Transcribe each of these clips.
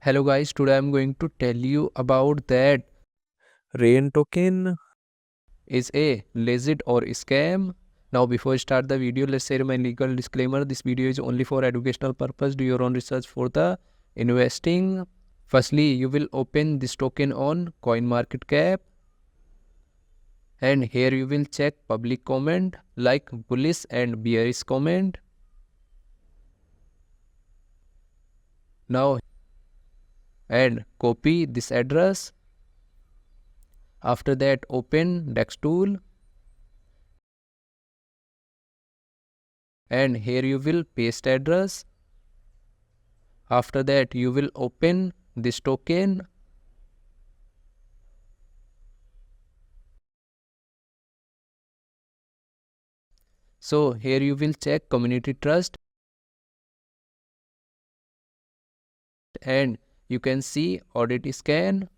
Hello guys, today I'm going to tell you about that Rain token. is a legit or scam. Now before I start the video, let's say my legal disclaimer. This video is only for educational purpose. Do your own research for the investing. Firstly, you will open this token on CoinMarketCap and here you will check public comment like bullish and bearish comment. Now and copy this address. After that open DEX tool and here you will paste address. After that you will open this token so here you will check community trust and you can see audit scan.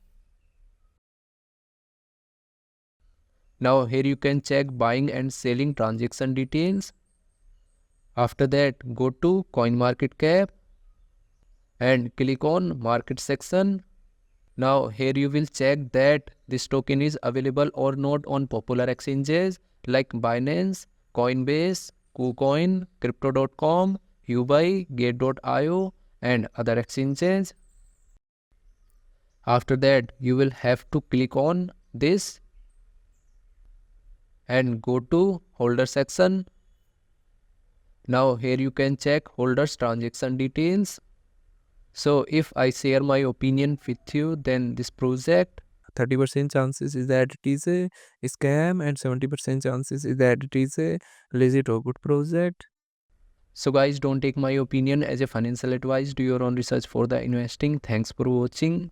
Now here you can check buying and selling transaction details. After that go to CoinMarketCap and click on market section. Now here you will check that this token is available or not on popular exchanges like Binance, Coinbase, KuCoin, Crypto.com, Huobi, Gate.io and other exchanges. After that you will have to click on this and go to holder section. Now here you can check holders transaction details. So if I share my opinion with you, then this project 30% chances is that it is a scam and 70% chances is that it is a legit or good project. So guys, don't take my opinion as a financial advice. Do your own research for the investing. Thanks for watching.